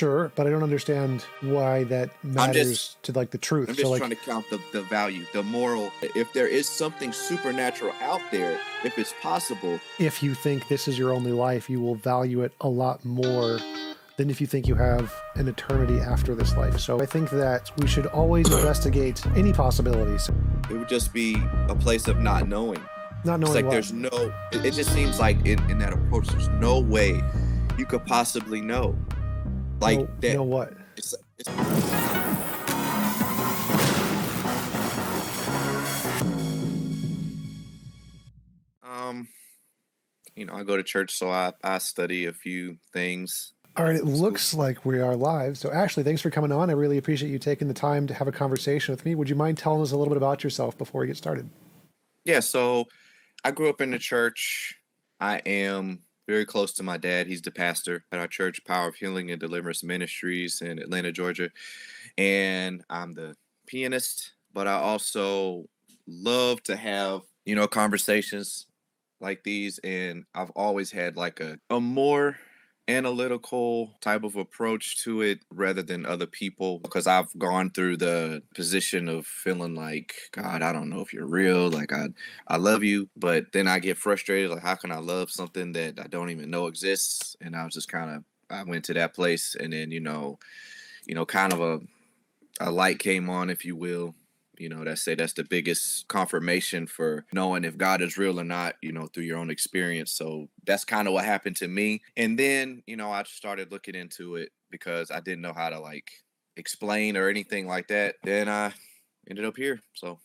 Sure, but I don't understand why that matters to like the truth. I'm So just like, trying to count the value, the moral. If there is something supernatural out there, if it's possible. if you think this is your only life, you will value it a lot more than if you think you have an eternity after this life. So I think that we should always investigate any possibilities. It would just be a place of not knowing. Not It's knowing like what. there's no, it just seems like in that approach, there's no way you could possibly know. Like that. Know what? It's I go to church, so I study a few things. All right, it looks like we are live. So Ashlee, thanks for coming on. I really appreciate you taking the time to have a conversation with me. Would you mind telling us a little bit about yourself before we get started? Yeah, so I grew up in the church. I am very close to my dad. He's the pastor at our church, Power of Healing and Deliverance Ministries in Atlanta, Georgia. And I'm the pianist, but I also love to have, conversations like these. And I've always had like a more analytical type of approach to it rather than other people, because I've gone through the position of feeling like, God, I don't know if you're real. Like I love you, but then I get frustrated. Like, how can I love something that I don't even know exists? And I was just I went to that place, and then, kind of a light came on, if you will. That's the biggest confirmation for knowing if God is real or not, through your own experience. So that's kind of what happened to me. And then, I started looking into it because I didn't know how to like explain or anything like that. Then I ended up here. So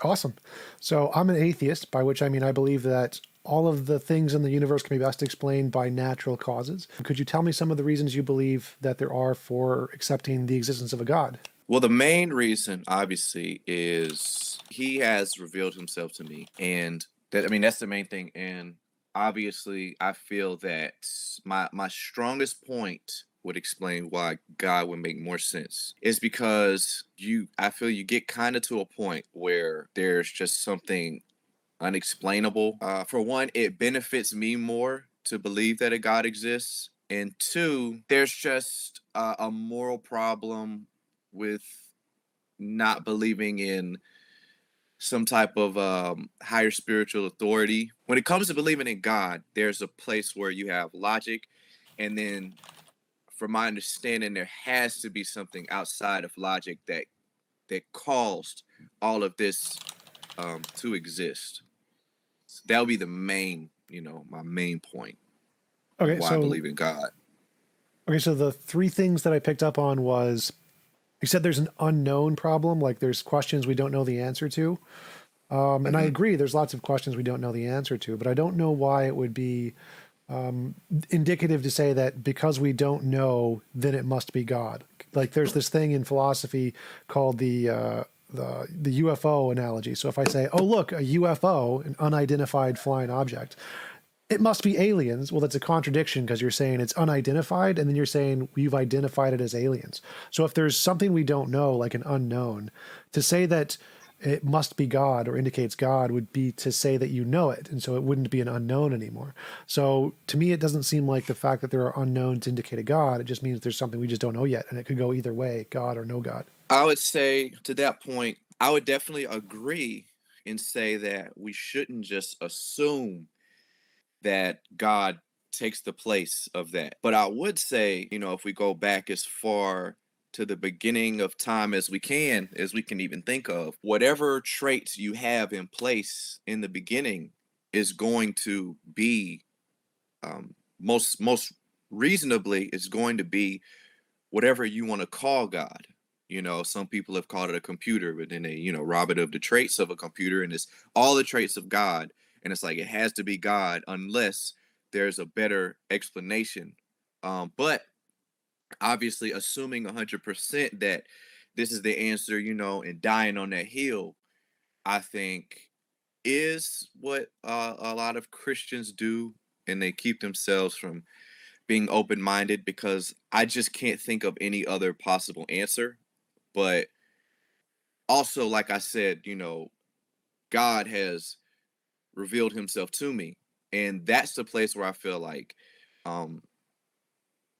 Awesome. So I'm an atheist, by which I mean I believe that all of the things in the universe can be best explained by natural causes. Could you tell me some of the reasons you believe that there are for accepting the existence of a God? Well, the main reason, obviously, is he has revealed himself to me. And that's the main thing. And obviously, I feel that my strongest point would explain why God would make more sense is because I feel you get kind of to a point where there's just something unexplainable. For one, it benefits me more to believe that a God exists. And two, there's just a moral problem with not believing in some type of higher spiritual authority. When it comes to believing in God, there's a place where you have logic, and then, from my understanding, there has to be something outside of logic that caused all of this to exist. So that would be the main, my main point. Okay, why I believe in God. Okay, so the three things that I picked up on was, you said there's an unknown problem, like there's questions we don't know the answer to. And I agree, there's lots of questions we don't know the answer to, but I don't know why it would be indicative to say that because we don't know, then it must be God. Like there's this thing in philosophy called the UFO analogy. So if I say, oh, look, a UFO, an unidentified flying object, it must be aliens. Well, that's a contradiction because you're saying it's unidentified, and then you're saying we've identified it as aliens. So if there's something we don't know, like an unknown, to say that it must be God or indicates God would be to say that you know it, and so it wouldn't be an unknown anymore. So to me, it doesn't seem like the fact that there are unknowns indicate a God. It just means there's something we just don't know yet, and it could go either way, God or no God. I would say to that point, I would definitely agree and say that we shouldn't just assume that God takes the place of that. But I would say, if we go back as far to the beginning of time as we can even think of, whatever traits you have in place in the beginning is going to be most reasonably is going to be whatever you want to call God. Some people have called it a computer, but then they, rob it of the traits of a computer, and it's all the traits of God. And it's like, it has to be God unless there's a better explanation. But obviously, assuming 100% that this is the answer, and dying on that hill, I think is what a lot of Christians do. And they keep themselves from being open-minded because I just can't think of any other possible answer. But also, like I said, God has revealed himself to me. And that's the place where I feel like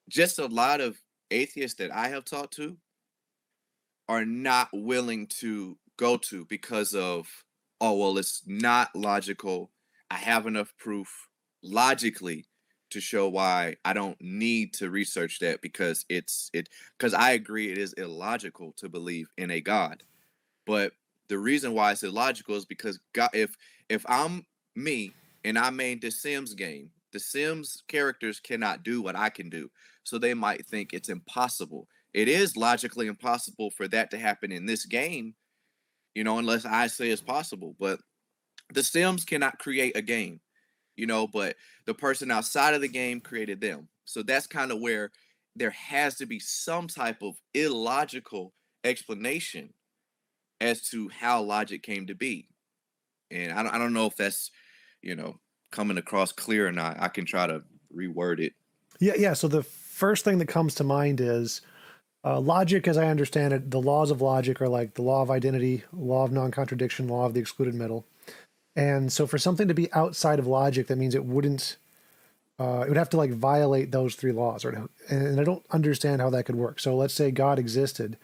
just a lot of atheists that I have talked to are not willing to go to because of, oh, well, it's not logical. I have enough proof logically to show why I don't need to research that because because I agree it is illogical to believe in a God. But the reason why it's illogical is because God, if I'm me and I made the Sims game, the Sims characters cannot do what I can do. So they might think it's impossible. It is logically impossible for that to happen in this game, unless I say it's possible. But the Sims cannot create a game, but the person outside of the game created them. So that's kind of where there has to be some type of illogical explanation as to how logic came to be. And I don't know if that's, you know, coming across clear or not. I can try to reword it. Yeah. So the first thing that comes to mind is logic, as I understand it. The laws of logic are like the law of identity, law of non-contradiction, law of the excluded middle. And so for something to be outside of logic, that means it wouldn't. It would have to like violate those three laws, and I don't understand how that could work. So let's say God existed.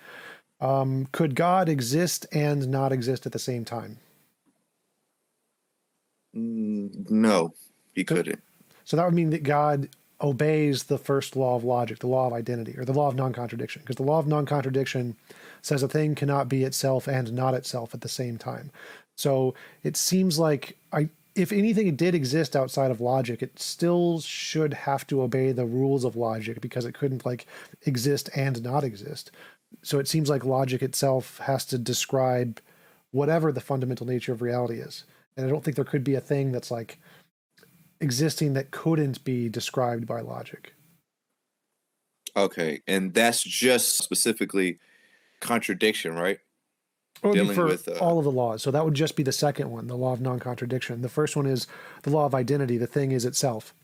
Could God exist and not exist at the same time? No, he So, couldn't. so that would mean that God obeys the first law of logic, the law of identity, or the law of non-contradiction, because the law of non-contradiction says a thing cannot be itself and not itself at the same time. So it seems like if anything did exist outside of logic, it still should have to obey the rules of logic because it couldn't like exist and not exist. So it seems like logic itself has to describe whatever the fundamental nature of reality is. And I don't think there could be a thing that's like existing that couldn't be described by logic. Okay, and that's just specifically contradiction, right? It would be Dealing for with all of the laws. So that would just be the second one, the law of non-contradiction. The first one is the law of identity. The thing is itself.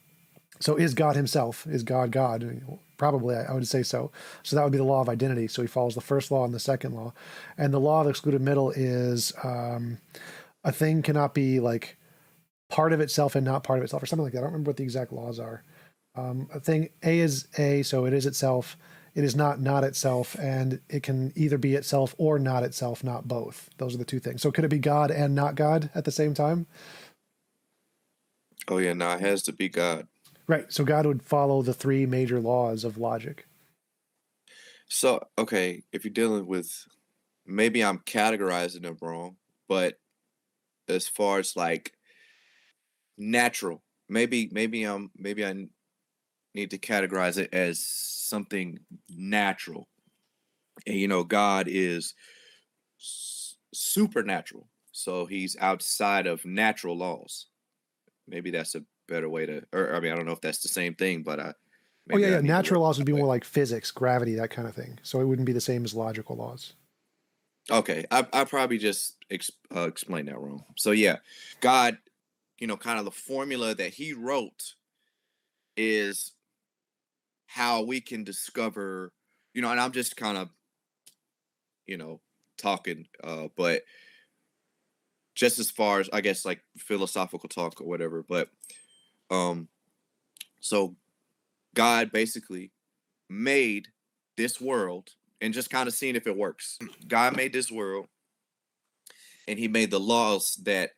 So is God himself? Is God God? Probably, I would say so. So that would be the law of identity. So he follows the first law and the second law. And the law of excluded middle is a thing cannot be like part of itself and not part of itself or something like that. I don't remember what the exact laws are. A thing, A is A, so it is itself. It is not itself, and it can either be itself or not itself, not both. Those are the two things. So could it be God and not God at the same time? oh yeah, no, it has to be God. Right. So God would follow the three major laws of logic. So okay, if you're dealing with, maybe I'm categorizing them wrong, but as far as like natural, maybe I need to categorize it as something natural. And God is supernatural, so he's outside of natural laws. Maybe that's a better way to, or I mean, I don't know if that's the same thing, but Oh maybe yeah, I yeah. need to word Natural it laws would that be way. more like physics, gravity, that kind of thing. So it wouldn't be the same as logical laws. Okay, I probably just explained that wrong. So yeah, God, kind of the formula that he wrote is how we can discover, and I'm just kind of, you know, talking, but just as far as I guess like philosophical talk or whatever. But um, so God basically made this world and just kind of seeing if it works. God made this world and he made the laws that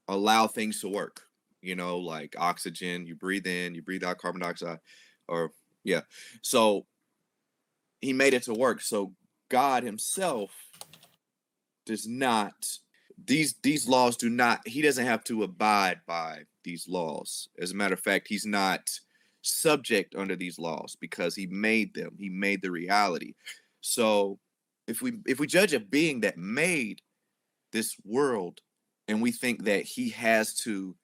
allow things to work. Like oxygen, you breathe in, you breathe out carbon dioxide, or yeah. So he made it to work. So God himself does not, these laws do not, he doesn't have to abide by these laws. As a matter of fact, he's not subject under these laws because he made them. He made the reality. So if we judge a being that made this world and we think that he has to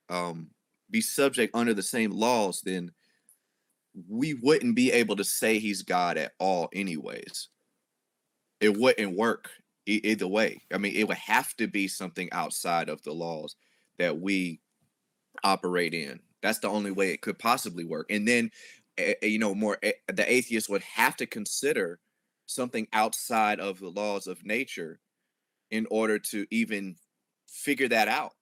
um be subject under the same laws, then we wouldn't be able to say he's God at all anyways. It wouldn't work either way. I mean, it would have to be something outside of the laws that we operate in. That's the only way it could possibly work. And then, the atheist would have to consider something outside of the laws of nature in order to even figure that out.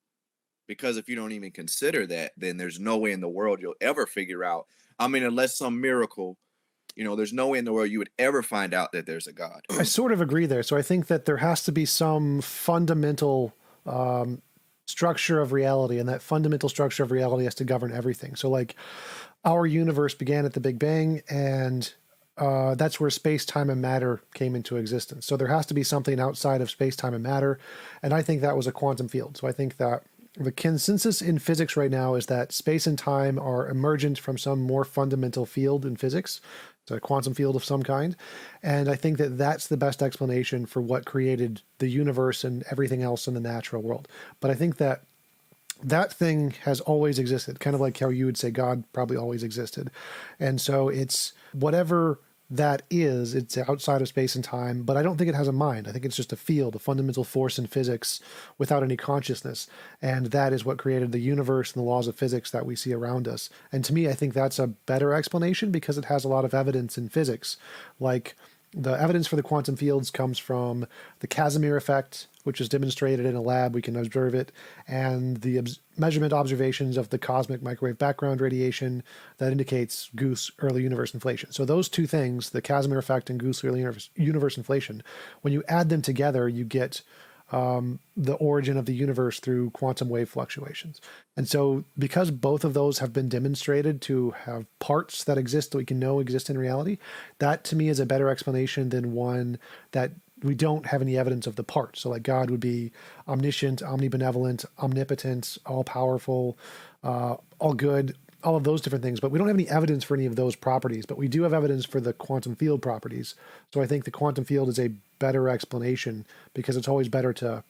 Because if you don't even consider that, then there's no way in the world you'll ever figure out. I mean, unless some miracle There's no way in the world you would ever find out that there's a God. I sort of agree there. So I think that there has to be some fundamental structure of reality, and that fundamental structure of reality has to govern everything. So like our universe began at the Big Bang, and that's where space, time, and matter came into existence. So there has to be something outside of space, time, and matter. And I think that was a quantum field. So I think that the consensus in physics right now is that space and time are emergent from some more fundamental field in physics. It's a quantum field of some kind. And I think that that's the best explanation for what created the universe and everything else in the natural world. But I think that that thing has always existed, kind of like how you would say God probably always existed. And so it's whatever that is, it's outside of space and time, but I don't think it has a mind. I think it's just a field, a fundamental force in physics without any consciousness. And that is what created the universe and the laws of physics that we see around us. And to me, I think that's a better explanation because it has a lot of evidence in physics. Like the evidence for the quantum fields comes from the Casimir effect, which is demonstrated in a lab. We can observe it, and the measurement observations of the cosmic microwave background radiation that indicates Goose early universe inflation. So those two things, the Casimir effect and Goose early universe inflation, when you add them together, you get the origin of the universe through quantum wave fluctuations. And so because both of those have been demonstrated to have parts that exist that we can know exist in reality, that to me is a better explanation than one that we don't have any evidence of the parts. So like God would be omniscient, omnibenevolent, omnipotent, all powerful, all good, all of those different things. But we don't have any evidence for any of those properties, but we do have evidence for the quantum field properties. So I think the quantum field is a better explanation because it's always better to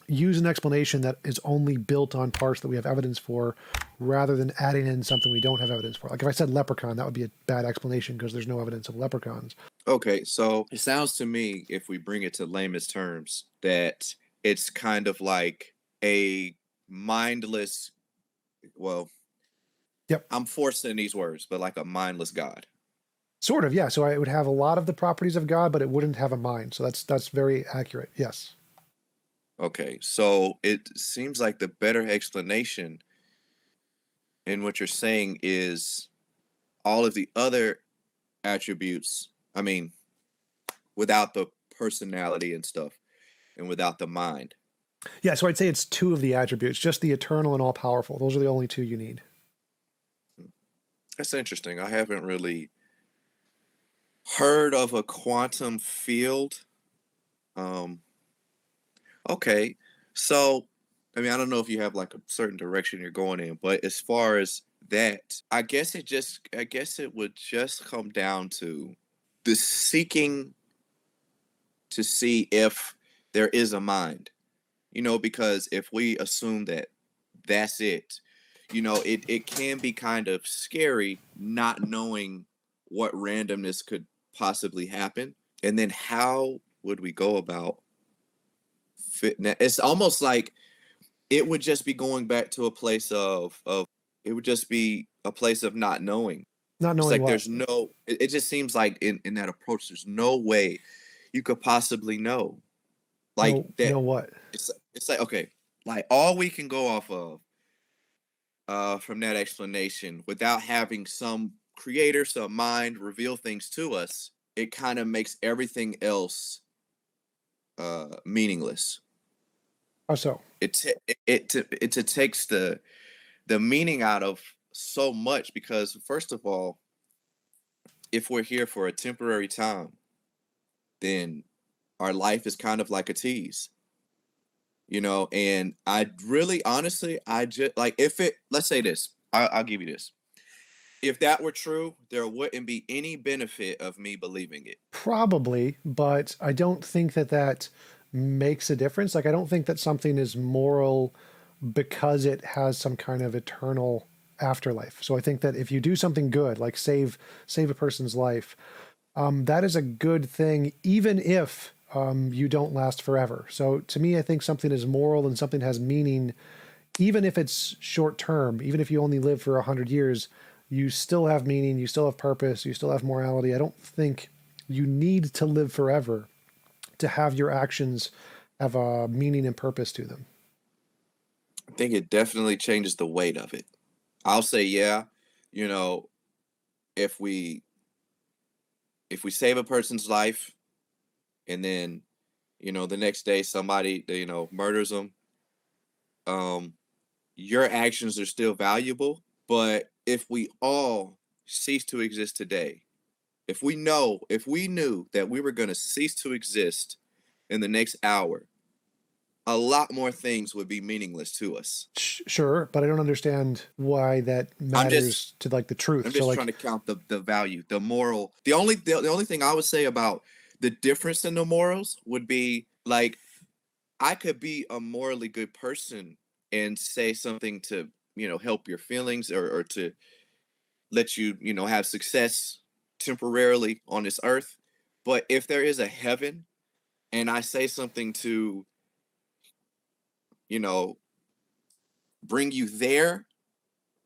use an explanation that is only built on parts that we have evidence for rather than adding in something we don't have evidence for. Like if I said leprechaun, that would be a bad explanation because there's no evidence of leprechauns. Okay, so it sounds to me, if we bring it to layman's terms, that it's kind of like a mindless, well, Yep. I'm forcing these words, but like a mindless God. Sort of, yeah. So it would have a lot of the properties of God, but it wouldn't have a mind. So that's very accurate. Yes. Okay, so it seems like the better explanation in what you're saying is all of the other attributes, I mean, without the personality and stuff, and without the mind. Yeah, so I'd say it's two of the attributes, just the eternal and all powerful. Those are the only two you need. That's interesting. I haven't really heard of a quantum field. Okay, so I mean, I don't know if you have like a certain direction you're going in, but as far as that, I guess it would just come down to the seeking to see if there is a mind. Because if we assume that that's it, it can be kind of scary not knowing what randomness could possibly happen. And then how would we go about fitness? It's almost like it would just be going back to a place of it would just be a place of not knowing. Not It's knowing like what? there's no it just seems like in that approach, there's no way you could possibly know. Like No, that know what? it's like, okay, like all we can go off of from that explanation without having some creator, some mind reveal things to us, it kind of makes everything else meaningless. How so? It takes the meaning out of so much because first of all, if we're here for a temporary time, then our life is kind of like a tease. And I really honestly, I just like if it, let's say this, I'll give you this. If that were true, there wouldn't be any benefit of me believing it. Probably, but I don't think that that makes a difference. Like, I don't think that something is moral because it has some kind of eternal afterlife. So I think that if you do something good, like save a person's life, that is a good thing, even if you don't last forever. So to me, I think something is moral and something has meaning, even if it's short term, even if you only live for 100 years, you still have meaning, you still have purpose, you still have morality. I don't think you need to live forever to have your actions have a meaning and purpose to them. I think it definitely changes the weight of it. I'll say, yeah, you know, if we if we save a person's life and then, the next day somebody, murders them, um, your actions are still valuable. But if we all cease to exist today, if we knew that we were going to cease to exist in the next hour, a lot more things would be meaningless to us. Sure, but I don't understand why that I'm just matters to like the truth. I'm So just trying like, to count the value, the moral. The only thing I would say about the difference in the morals would be like I could be a morally good person and say something to, help your feelings, or to let you, have success temporarily on this earth. But if there is a heaven and I say something to, you know, bring you there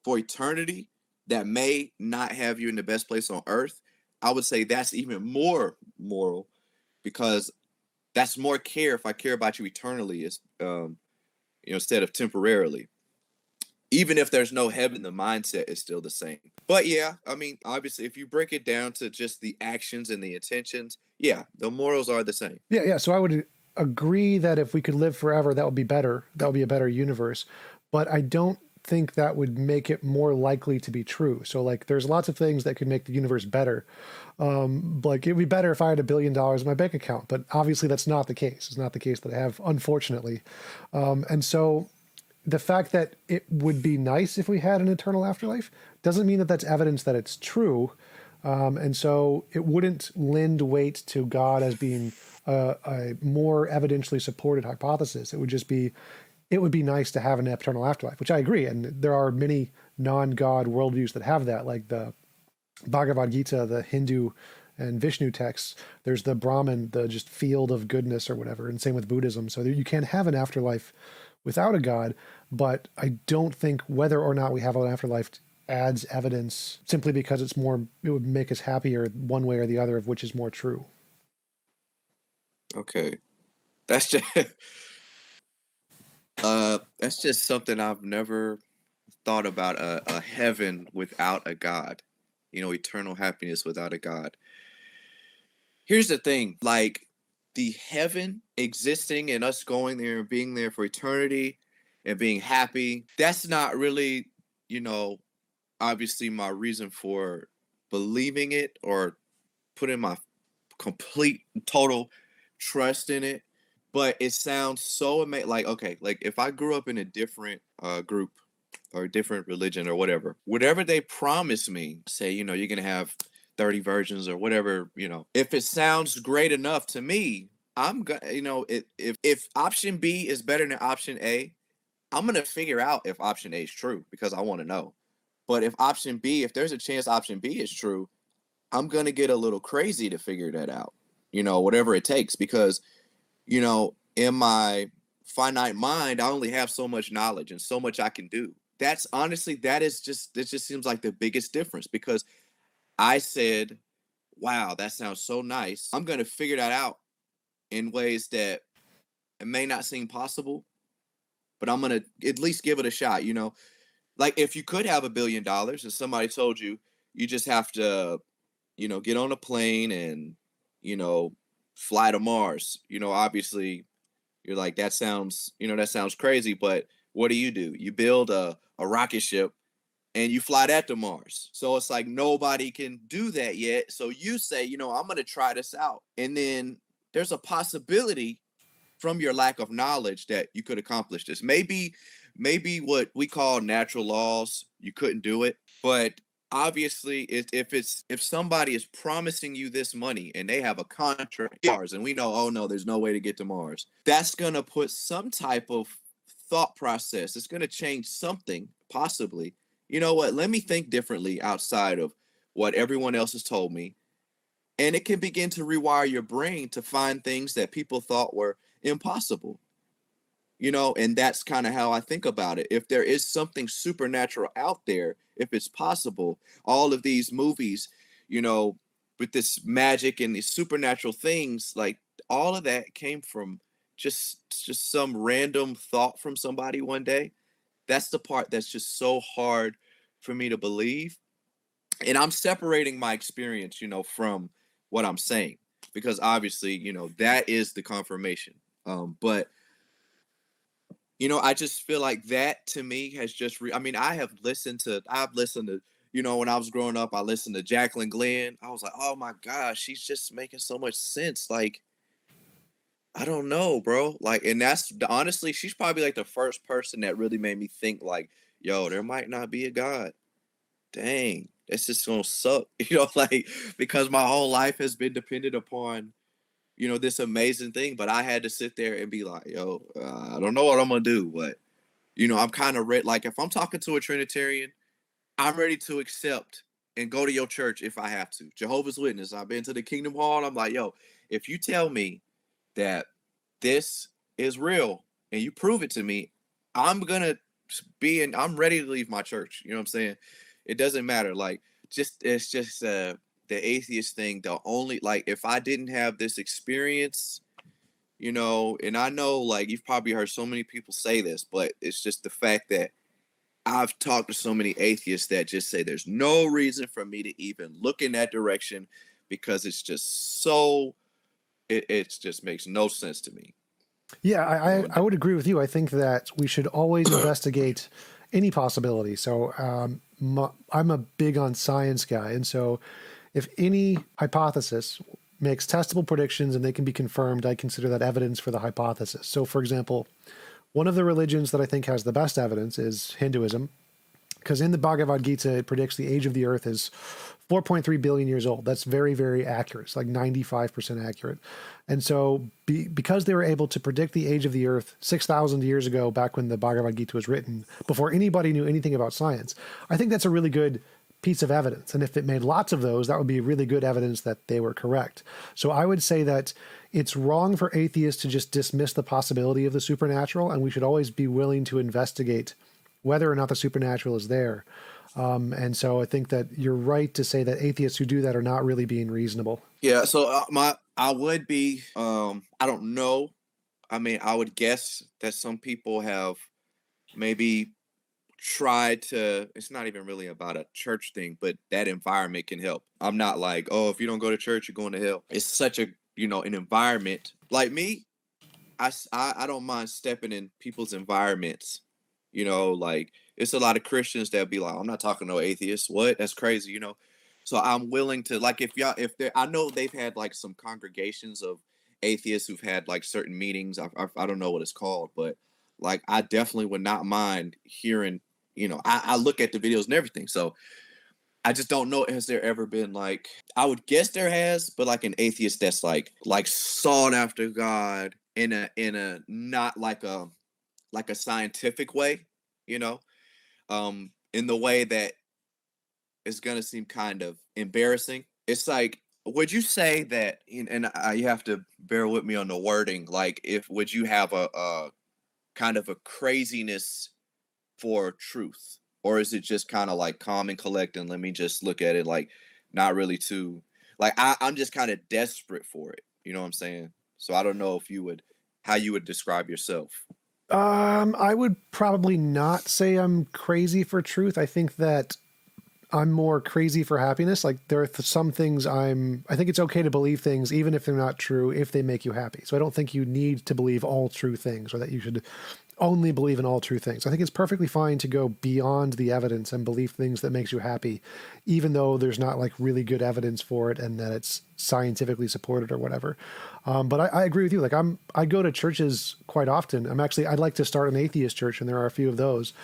for eternity that may not have you in the best place on earth, I would say that's even more moral, because that's more care if I care about you eternally, is instead of temporarily. Even if there's no heaven, the mindset is still the same. But yeah, I mean, obviously, if you break it down to just the actions and the intentions, yeah, the morals are the same. yeah. So I would agree that if we could live forever, that would be better. That would be a better universe. But I don't think that would make it more likely to be true. So like, there's lots of things that could make the universe better. Like it'd be better if I had $1 billion in my bank account, but obviously that's not the case. It's not the case that I have, unfortunately. And so the fact that it would be nice if we had an eternal afterlife doesn't mean that that's evidence that it's true. And so it wouldn't lend weight to God as being a more evidentially supported hypothesis. It would just be, it would be nice to have an eternal afterlife, which I agree. And there are many non-God worldviews that have that, like the Bhagavad Gita, the Hindu and Vishnu texts. There's the Brahman, the just field of goodness or whatever, and same with Buddhism. So you can have an afterlife without a God, but I don't think whether or not we have an afterlife adds evidence simply because it would make us happier one way or the other of which is more true. Okay, that's just that's just something I've never thought about, a heaven without a God, eternal happiness without a God. Here's the thing, like the heaven existing and us going there and being there for eternity and being happy, that's not really, you know, obviously my reason for believing it or putting my complete total trust in it. But it sounds so amazing. Like, okay, like if I grew up in a different group or a different religion or whatever they promise me, say, you're gonna have 30 virgins or whatever, if it sounds great enough to me, I'm gonna, if option B is better than option A, I'm gonna figure out if option A is true because I want to know. But if there's a chance option B is true, I'm gonna get a little crazy to figure that out. Whatever it takes, because in my finite mind, I only have so much knowledge and so much I can do. That's honestly, it just seems like the biggest difference, because I said, wow, that sounds so nice. I'm going to figure that out in ways that it may not seem possible, but I'm going to at least give it a shot. Like if you could have $1 billion and somebody told you, you just have to, get on a plane and, you know, fly to Mars, obviously you're like, that sounds crazy, but what do? You build a rocket ship and you fly that to Mars. So it's like nobody can do that yet. So you say, I'm going to try this out. And then there's a possibility from your lack of knowledge that you could accomplish this. Maybe what we call natural laws, you couldn't do it. But obviously, if somebody is promising you this money and they have a contract to Mars, and we know, oh no, there's no way to get to Mars, that's gonna put some type of thought process. It's gonna change something, possibly. You know what? Let me think differently outside of what everyone else has told me. And it can begin to rewire your brain to find things that people thought were impossible. And that's kind of how I think about it. If there is something supernatural out there, if it's possible, all of these movies, you know, with this magic and these supernatural things, like all of that came from just some random thought from somebody one day. That's the part that's just so hard for me to believe. And I'm separating my experience, from what I'm saying, because obviously, that is the confirmation. But I just feel like that to me has just I mean, I've listened to, when I was growing up, I listened to Jacqueline Glenn. I was like, oh my gosh, she's just making so much sense. Like, I don't know, bro. Like, and that's honestly, she's probably like the first person that really made me think, like, yo, there might not be a God. Dang, that's just gonna suck, like, because my whole life has been dependent upon, this amazing thing. But I had to sit there and be like, yo, I don't know what I'm gonna do, but I'm kind of like, if I'm talking to a Trinitarian, I'm ready to accept and go to your church if I have to. Jehovah's Witness, I've been to the Kingdom Hall. I'm like, yo, if you tell me that this is real and you prove it to me, I'm gonna I'm ready to leave my church. You know what I'm saying? It doesn't matter. Like, it's just the atheist thing. The only, like, if I didn't have this experience, and I know, like, you've probably heard so many people say this, but it's just the fact that I've talked to so many atheists that just say there's no reason for me to even look in that direction, because it's just so it just makes no sense to me. Yeah, I would agree with you. I think that we should always investigate any possibility. So I'm a big on science guy. And so if any hypothesis makes testable predictions and they can be confirmed, I consider that evidence for the hypothesis. So, for example, one of the religions that I think has the best evidence is Hinduism, because in the Bhagavad Gita, it predicts the age of the earth is 4.3 billion years old. That's very, very accurate. It's like 95% accurate. And so because they were able to predict the age of the earth 6,000 years ago, back when the Bhagavad Gita was written, before anybody knew anything about science, I think that's a really good piece of evidence. And if it made lots of those, that would be really good evidence that they were correct. So I would say that it's wrong for atheists to just dismiss the possibility of the supernatural, and we should always be willing to investigate whether or not the supernatural is there. And so I think that you're right to say that atheists who do that are not really being reasonable. Yeah, so I would be I don't know. I mean, I would guess that some people have maybe tried to, it's not even really about a church thing, but that environment can help. I'm not like, oh, if you don't go to church, you're going to hell. It's such a, an environment. Like me, I don't mind stepping in people's environments. Like, it's a lot of Christians that be like, I'm not talking to no atheists. What? That's crazy. So I'm willing to, like, if they're, I know they've had like some congregations of atheists who've had like certain meetings. I don't know what it's called, but like, I definitely would not mind hearing, I look at the videos and everything. So I just don't know. Has there ever been, like, I would guess there has, but like an atheist that's like sought after God in a not like a scientific way, you know, in the way that is gonna seem kind of embarrassing. It's like, would you say that, and you have to bear with me on the wording, like, if would you have a kind of a craziness for truth, or is it just kind of like calm and collect and let me just look at it, like, not really too, like, I'm just kind of desperate for it, you know what I'm saying? So I don't know if how you would describe yourself. I would probably not say I'm crazy for truth. I think that I'm more crazy for happiness. Like, there are some things I think it's okay to believe things even if they're not true, if they make you happy. So I don't think you need to believe all true things, or that you should only believe in all true things. I think it's perfectly fine to go beyond the evidence and believe things that makes you happy, even though there's not like really good evidence for it and that it's scientifically supported or whatever. But I agree with you. Like, I go to churches quite often. I'd like to start an atheist church, and there are a few of those.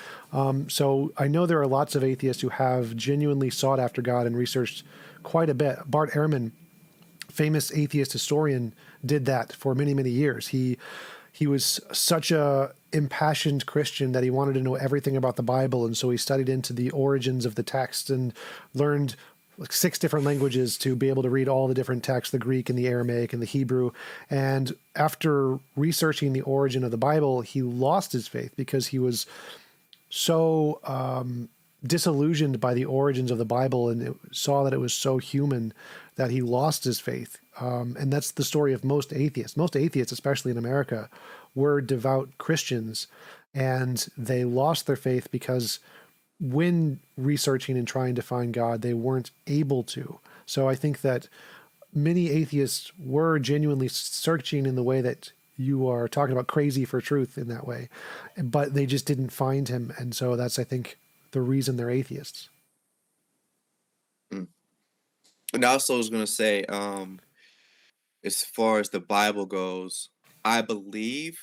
So I know there are lots of atheists who have genuinely sought after God and researched quite a bit. Bart Ehrman, famous atheist historian, did that for many, many years. He was such a impassioned Christian that he wanted to know everything about the Bible, and so he studied into the origins of the text and learned like 6 different languages to be able to read all the different texts, the Greek and the Aramaic and the Hebrew. And after researching the origin of the Bible, he lost his faith because he was so disillusioned by the origins of the Bible and saw that it was so human that he lost his faith. And that's the story of most atheists. Most atheists, especially in America, were devout Christians, and they lost their faith because when researching and trying to find God, they weren't able to. So I think that many atheists were genuinely searching in the way that you are talking about, crazy for truth in that way, but they just didn't find him. And so that's, I think, the reason they're atheists. Mm. And I also was going to say, as far as the Bible goes, I believe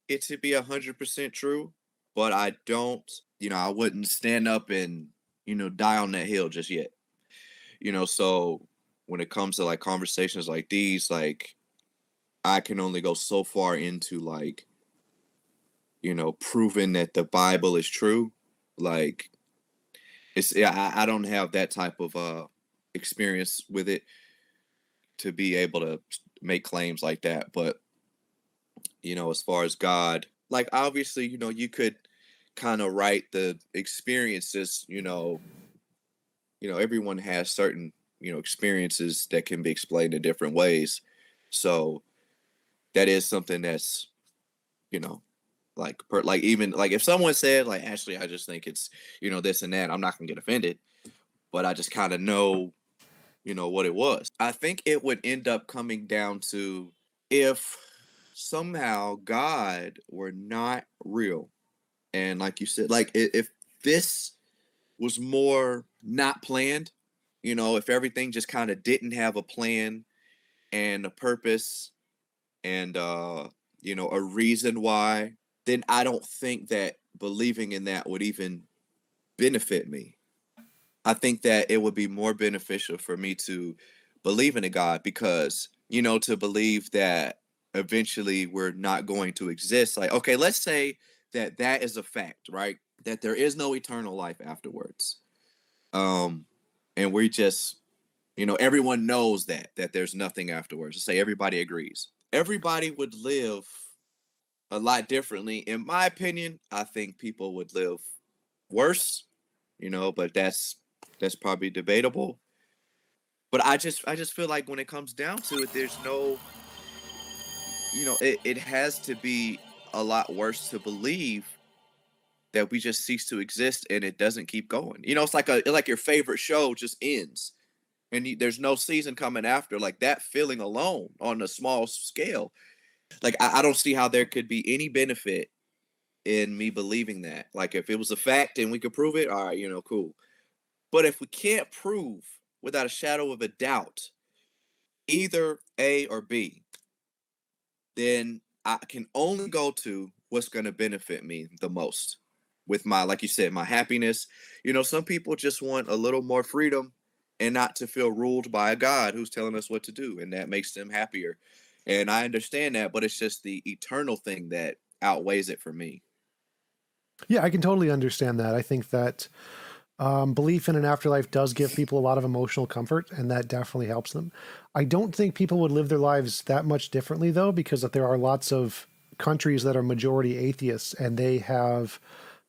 it to be 100% true, but I don't, I wouldn't stand up and, die on that hill just yet. So when it comes to like conversations like these, like I can only go so far into like, proving that the Bible is true. Like yeah, I don't have that type of experience with it to be able to make claims like that. But as far as God, like obviously, you could kind of write the experiences, everyone has certain, experiences that can be explained in different ways. So that is something that's, you know, like even like if someone said like Ashley, I just think it's, this and that, I'm not gonna get offended, but I just kind of know, what it was. I think it would end up coming down to if somehow God were not real. And like you said, like if this was more not planned, if everything just kind of didn't have a plan and a purpose and a reason why, then I don't think that believing in that would even benefit me. I think that it would be more beneficial for me to believe in a God because, to believe that eventually we're not going to exist. Like, okay, let's say that that is a fact, right? That there is no eternal life afterwards. And we just, everyone knows that there's nothing afterwards. Let's say everybody agrees. Everybody would live a lot differently. In my opinion, I think people would live worse, but that's probably debatable. But I just feel like when it comes down to it, there's no, it has to be a lot worse to believe that we just cease to exist and it doesn't keep going. It's like your favorite show just ends and there's no season coming after. Like that feeling alone on a small scale, like I don't see how there could be any benefit in me believing that. Like if it was a fact and we could prove it, all right, cool. But if we can't prove without a shadow of a doubt either A or B, then I can only go to what's going to benefit me the most with my, like you said, my happiness. Some people just want a little more freedom and not to feel ruled by a God who's telling us what to do, and that makes them happier. And I understand that, but it's just the eternal thing that outweighs it for me. Yeah, I can totally understand that. I think that belief in an afterlife does give people a lot of emotional comfort, and that definitely helps them. I don't think people would live their lives that much differently, though, because there are lots of countries that are majority atheists, and they have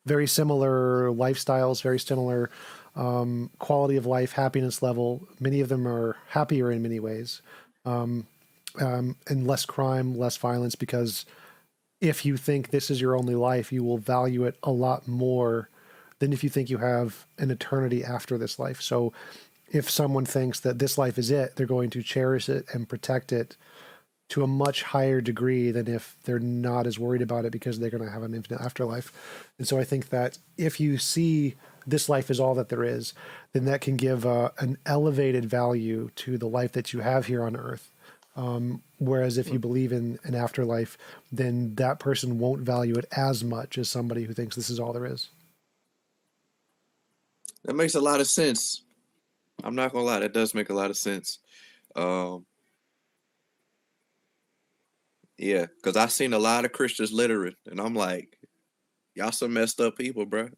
very similar lifestyles, very similar quality of life, happiness level. Many of them are happier in many ways, and less crime, less violence, because if you think this is your only life, you will value it a lot more than if you think you have an eternity after this life. So if someone thinks that this life is it, they're going to cherish it and protect it to a much higher degree than if they're not as worried about it because they're going to have an infinite afterlife. And so I think that if you see this life is all that there is, then that can give an elevated value to the life that you have here on earth. Whereas if you believe in an afterlife, then that person won't value it as much as somebody who thinks this is all there is. That makes a lot of sense. I'm not gonna lie, that does make a lot of sense. Um, yeah, because I've seen a lot of Christians literate, and I'm like, y'all some messed up people, bro.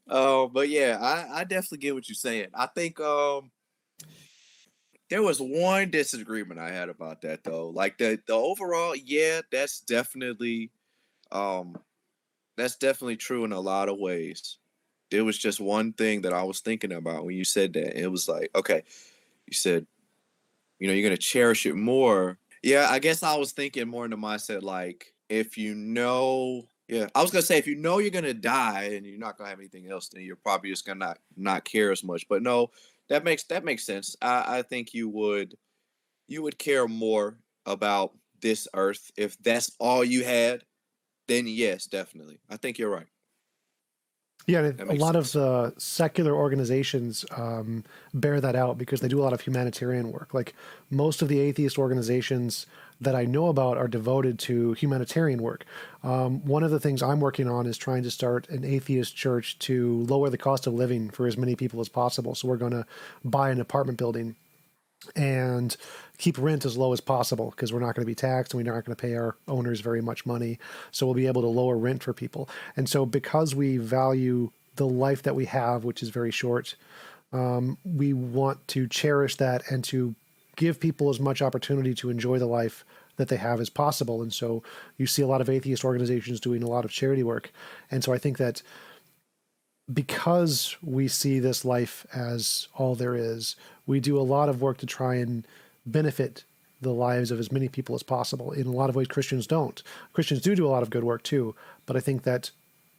But yeah, I definitely get what you're saying. I think there was one disagreement I had about that though. Like the overall, yeah, um that's definitely true in a lot of ways. There was just one thing that I was thinking about when you said that. It was like, okay, you said, you're gonna cherish it more. Yeah, I guess I was thinking more in the mindset like if yeah, I was gonna say if you're gonna die and you're not gonna have anything else, then you're probably just gonna not care as much. But no, that makes sense. I think you would care more about this earth if that's all you had. Then yes, definitely. I think you're right. Yeah, and That a makes lot of sense. the secular organizations bear that out because they do a lot of humanitarian work. Like most of the atheist organizations that I know about are devoted to humanitarian work. One of the things I'm working on is trying to start an atheist church to lower the cost of living for as many people as possible. So we're going to buy an apartment building and keep rent as low as possible because we're not going to be taxed and we're not going to pay our owners very much money. So we'll be able to lower rent for people. And so because we value the life that we have, which is very short, we want to cherish that and to give people as much opportunity to enjoy the life that they have as possible. And so you see a lot of atheist organizations doing a lot of charity work. And so I think that because we see this life as all there is, we do a lot of work to try and benefit the lives of as many people as possible. In a lot of ways, Christians don't. Christians do a lot of good work too, but I think that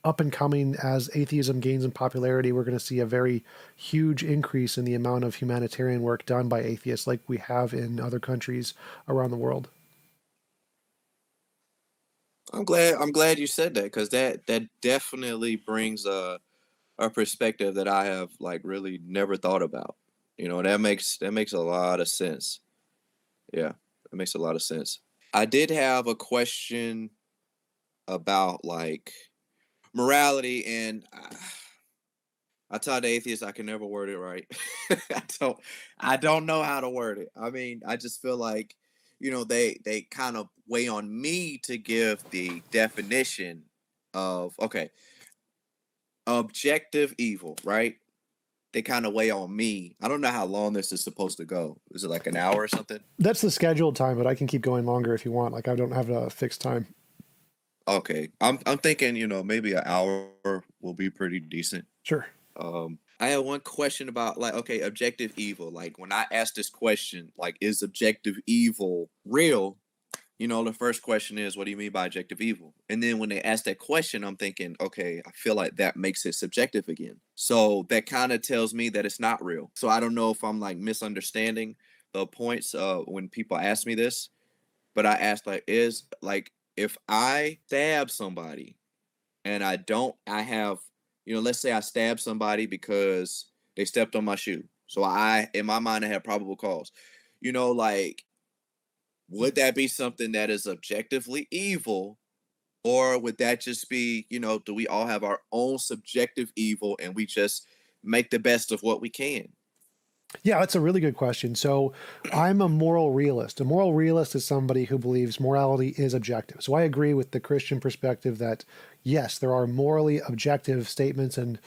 up and coming as atheism gains in popularity, we're going to see a very huge increase in the amount of humanitarian work done by atheists like we have in other countries around the world. I'm glad you said that because that definitely brings a perspective that I have like really never thought about. That makes a lot of sense. Yeah, that makes a lot of sense. I did have a question about like morality, and I taught the atheist I can never word it right. I don't I don't know how to word it. I mean, I just feel like, they kind of weigh on me to give the definition of okay, objective evil, right? They kind of weigh on me. I don't know how long this is supposed to go. Is it like an hour or something? That's the scheduled time, but I can keep going longer if you want. Like I don't have a fixed time. Okay. I'm thinking, maybe an hour will be pretty decent. Sure. I have one question about like, okay, objective evil. Like when I ask this question, like, is objective evil real? The first question is, what do you mean by objective evil? And then when they ask that question, I'm thinking, okay, I feel like that makes it subjective again. So that kind of tells me that it's not real. So I don't know if I'm like misunderstanding the points when people ask me this, but I asked like, is like if I stab somebody and I have, let's say I stab somebody because they stepped on my shoe. So in my mind, I have probable cause. Like, would that be something that is objectively evil? Or would that just be, do we all have our own subjective evil and we just make the best of what we can? Yeah, that's a really good question. So I'm a moral realist. A moral realist is somebody who believes morality is objective. So I agree with the Christian perspective that, yes, there are morally objective statements and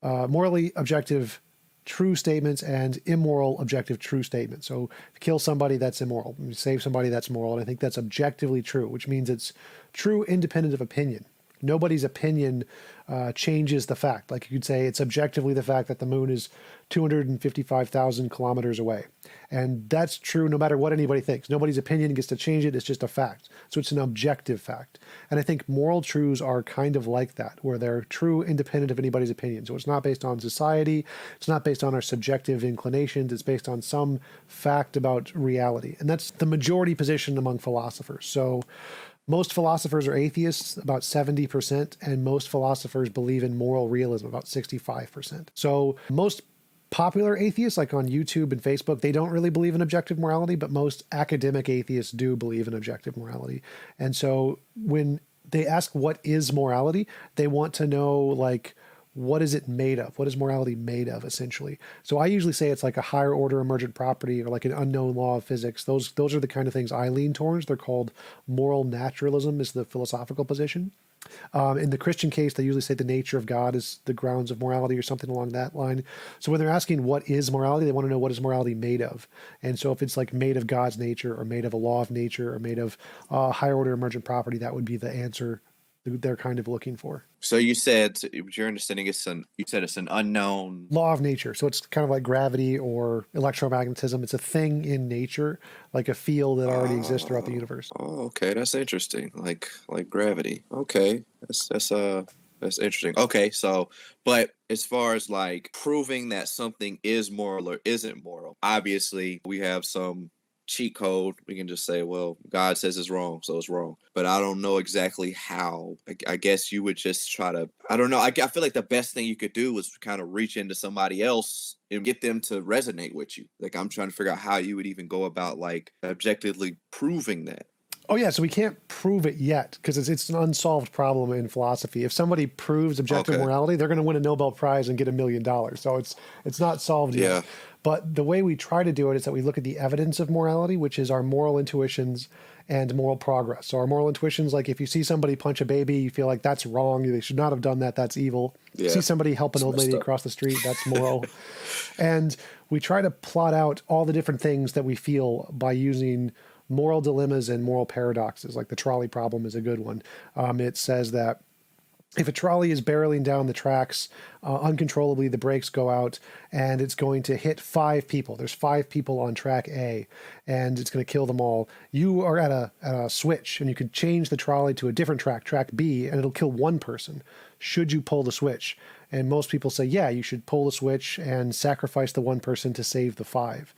morally objective true statements and immoral objective true statements. So if you kill somebody, that's immoral. If you save somebody, that's moral. And I think that's objectively true, which means it's true independent of opinion. Nobody's opinion changes the fact. Like you could say it's objectively the fact that the moon is 255,000 kilometers away. And that's true no matter what anybody thinks. Nobody's opinion gets to change it. It's just a fact. So it's an objective fact. And I think moral truths are kind of like that, where they're true independent of anybody's opinion. So it's not based on society. It's not based on our subjective inclinations. It's based on some fact about reality. And that's the majority position among philosophers. So most philosophers are atheists, about 70%, and most philosophers believe in moral realism, about 65%. So most popular atheists, like on YouTube and Facebook, they don't really believe in objective morality, but most academic atheists do believe in objective morality. And so when they ask what is morality, they want to know, like, what is it made of? What is morality made of, essentially? So I usually say it's like a higher order emergent property or like an unknown law of physics. Those are the kind of things I lean towards. They're called moral naturalism is the philosophical position. In the Christian case, they usually say the nature of God is the grounds of morality or something along that line. So when they're asking what is morality, they want to know what is morality made of. And so if it's like made of God's nature or made of a law of nature or made of higher order emergent property, that would be the answer they're kind of looking for. So you said your understanding you said it's an unknown. Law of nature. So it's kind of like gravity or electromagnetism. It's a thing in nature, like a field that already exists throughout the universe. Okay, that's interesting. Like gravity. Okay, that's That's interesting. Okay, so, but as far as like proving that something is moral or isn't moral, obviously we have some cheat code. We can just say, well, God says it's wrong, so it's wrong. But I don't know exactly how. I guess you would just try to, I don't know. I feel like the best thing you could do was kind of reach into somebody else and get them to resonate with you. Like, I'm trying to figure out how you would even go about like objectively proving that. Oh yeah, so we can't prove it yet because it's an unsolved problem in philosophy. If somebody proves objective Okay. morality, they're going to win a Nobel Prize and get $1 million. So it's not solved yet. Yeah. But the way we try to do it is that we look at the evidence of morality, which is our moral intuitions and moral progress. So our moral intuitions, like if you see somebody punch a baby, you feel like that's wrong. They should not have done that. That's evil. Yeah. See somebody help an old lady across the street, that's moral. And we try to plot out all the different things that we feel by using moral dilemmas and moral paradoxes. Like the trolley problem is a good one. It says that if a trolley is barreling down the tracks uncontrollably, the brakes go out and it's going to hit 5 people. There's 5 people on track A and it's going to kill them all. You are at a switch and you could change the trolley to a different track, track B, and it'll kill 1 person. Should you pull the switch? And most people say, yeah, you should pull the switch and sacrifice the 1 person to save the 5.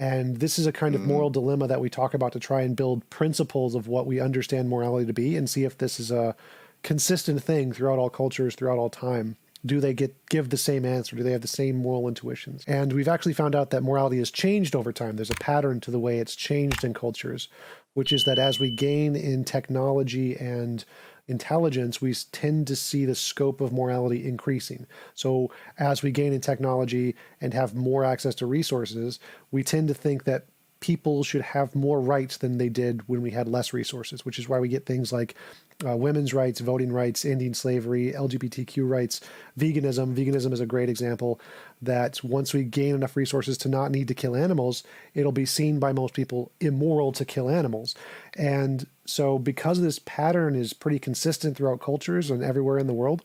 And this is a kind of moral dilemma that we talk about to try and build principles of what we understand morality to be and see if this is a consistent thing throughout all cultures, throughout all time. Do they give the same answer? Do they have the same moral intuitions? And we've actually found out that morality has changed over time. There's a pattern to the way it's changed in cultures, which is that as we gain in technology and intelligence, we tend to see the scope of morality increasing. So as we gain in technology and have more access to resources, we tend to think that people should have more rights than they did when we had less resources, which is why we get things like women's rights, voting rights, ending slavery, LGBTQ rights, veganism. Veganism is a great example that once we gain enough resources to not need to kill animals, it'll be seen by most people immoral to kill animals. And so because this pattern is pretty consistent throughout cultures and everywhere in the world,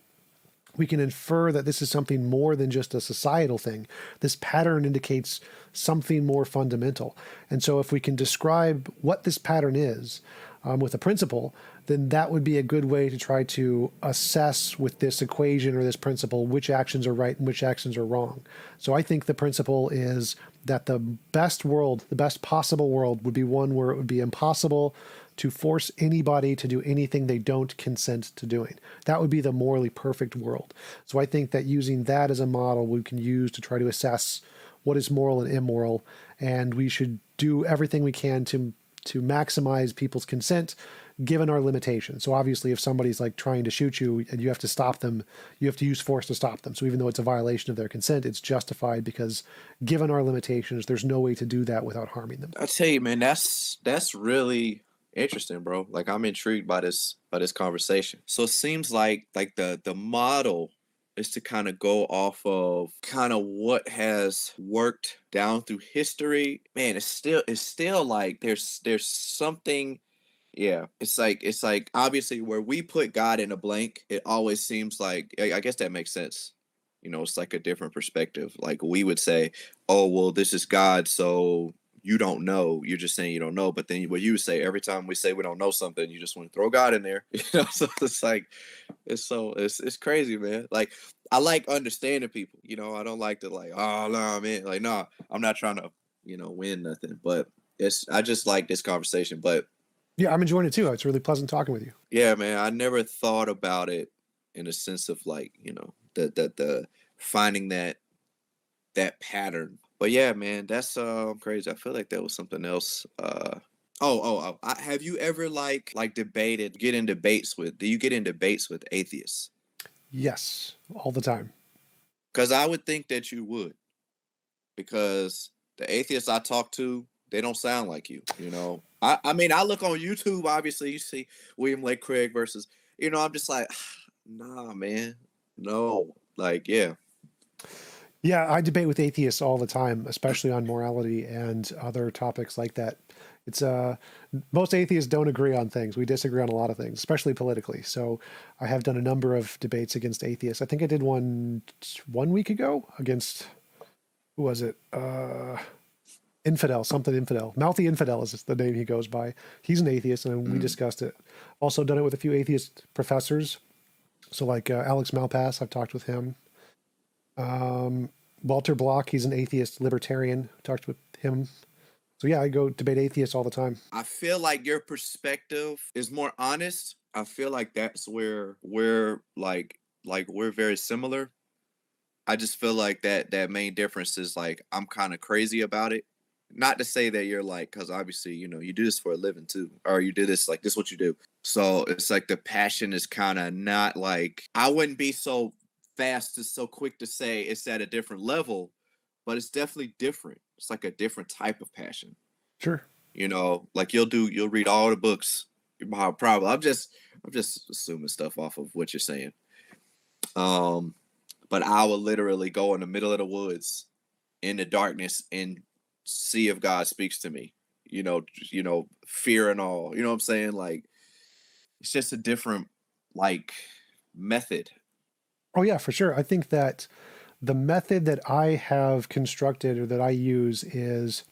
we can infer that this is something more than just a societal thing. This pattern indicates something more fundamental. And so if we can describe what this pattern is with a principle, then that would be a good way to try to assess with this equation or this principle which actions are right and which actions are wrong. So I think the principle is that the best world, the best possible world, would be one where it would be impossible to force anybody to do anything they don't consent to doing. That would be the morally perfect world. So I think that using that as a model we can use to try to assess what is moral and immoral, and we should do everything we can to maximize people's consent given our limitations. So obviously if somebody's like trying to shoot you and you have to stop them, you have to use force to stop them. So even though it's a violation of their consent, it's justified because given our limitations, there's no way to do that without harming them. I tell you, man, that's really interesting, bro. Like I'm intrigued by this conversation. So it seems like the model is to kind of go off of kind of what has worked down through history. Man, it's still like there's something. Yeah, it's like obviously where we put God in a blank, it always seems like I guess that makes sense. You know, it's like a different perspective. Like we would say, oh, well, this is God, so you don't know. You're just saying you don't know. But then what you would say every time we say we don't know something, you just want to throw God in there. You know, so it's like it's crazy, man. Like I like understanding people. You know, I don't like to like, oh no, man, like no, I'm not trying to, win nothing. But I just like this conversation. But Yeah, I'm enjoying it too. It's really pleasant talking with you. yeah, man, I never thought about it in a sense of like, the finding that pattern. But yeah, man, that's crazy. I feel like that was something else. Have you ever like debated, do you get in debates with atheists? Yes, all the time. Because I would think that you would, because the atheists I talk to, they don't sound like you. I mean, I look on YouTube, obviously, you see William Lake Craig versus, I'm just like, nah, man, no, like, yeah. Yeah, I debate with atheists all the time, especially on morality and other topics like that. It's most atheists don't agree on things. We disagree on a lot of things, especially politically. So I have done a number of debates against atheists. I think I did one week ago against, who was it? Infidel, something infidel. Mouthy Infidel is the name he goes by. He's an atheist, and we discussed it. Also done it with a few atheist professors So like Alex Malpass, I've talked with him. Walter Block, he's an atheist libertarian. Talked with him. So yeah, I go debate atheists all the time. I feel like your perspective is more honest. I feel like that's where we're like we're very similar. I just feel like that main difference is like I'm kind of crazy about it. Not to say that you're like, because obviously, you know, you do this for a living too, or you do this like this is what you do. So it's like the passion is kind of not like I wouldn't be so fast to so quick to say it's at a different level, but it's definitely different. It's like a different type of passion. Sure. You know, like you'll read all the books about problem. I'm just assuming stuff off of what you're saying. Um, but I will literally go in the middle of the woods in the darkness and see if God speaks to me. Fear and all. You know what I'm saying? Like it's just a different like method. Oh yeah, for sure. I think that the method that I have constructed or that I use is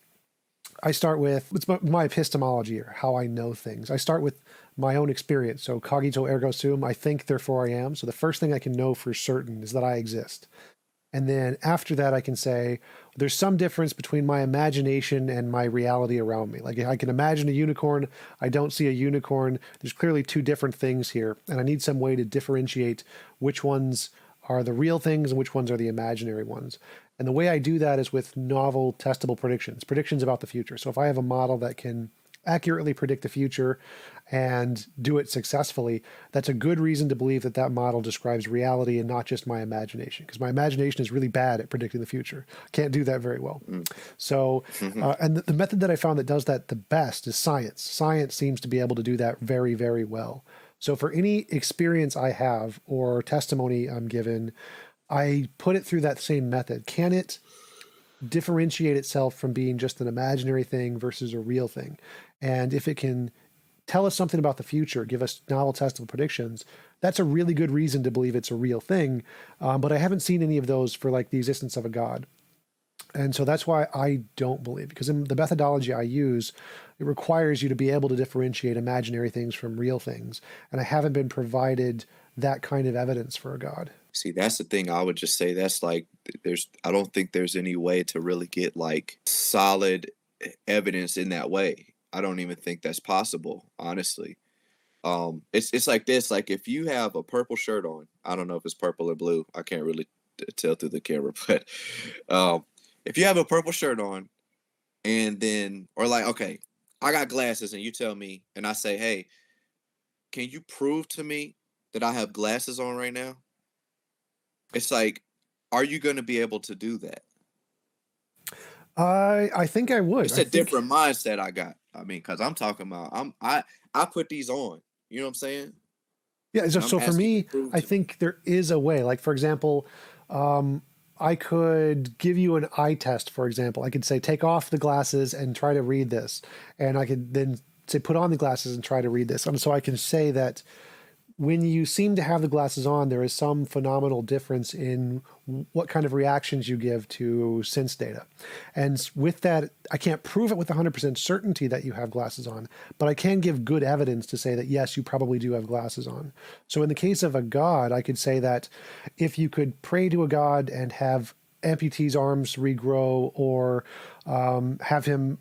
I start with it's my epistemology or how I know things. I start with my own experience. So cogito ergo sum, I think, therefore I am. So the first thing I can know for certain is that I exist. And then after that, I can say there's some difference between my imagination and my reality around me. Like I can imagine a unicorn. I don't see a unicorn. There's clearly two different things here. And I need some way to differentiate which ones are the real things and which ones are the imaginary ones. And the way I do that is with novel testable predictions about the future. So if I have a model that can accurately predict the future and do it successfully, that's a good reason to believe that that model describes reality and not just my imagination, because my imagination is really bad at predicting the future. Can't do that very well. So, and the method that I found that does that the best is science. Science seems to be able to do that very, very well. So for any experience I have or testimony I'm given, I put it through that same method. Can it differentiate itself from being just an imaginary thing versus a real thing? And if it can tell us something about the future, give us novel testable predictions, that's a really good reason to believe it's a real thing. But I haven't seen any of those for like the existence of a God. And so that's why I don't believe, because in the methodology I use, it requires you to be able to differentiate imaginary things from real things. And I haven't been provided that kind of evidence for a God. See, that's the thing. I would just say that's like I don't think there's any way to really get like solid evidence in that way. I don't even think that's possible, honestly. It's like this. Like if you have a purple shirt on, I don't know if it's purple or blue. I can't really tell through the camera, but if you have a purple shirt on, and then or like okay, I got glasses, and you tell me, and I say, hey, can you prove to me that I have glasses on right now? It's like, are you going to be able to do that? I think I would. It's a different mindset I got. I mean, because I'm talking about I put these on. You know what I'm saying? Yeah. So for me, I think there is a way. Like for example, I could give you an eye test. For example, I could say take off the glasses and try to read this, and I could then say put on the glasses and try to read this. And so I can say that when you seem to have the glasses on, there is some phenomenal difference in what kind of reactions you give to sense data. And with that, I can't prove it with 100% certainty that you have glasses on, but I can give good evidence to say that, yes, you probably do have glasses on. So in the case of a God, I could say that if you could pray to a God and have amputee's arms regrow or have him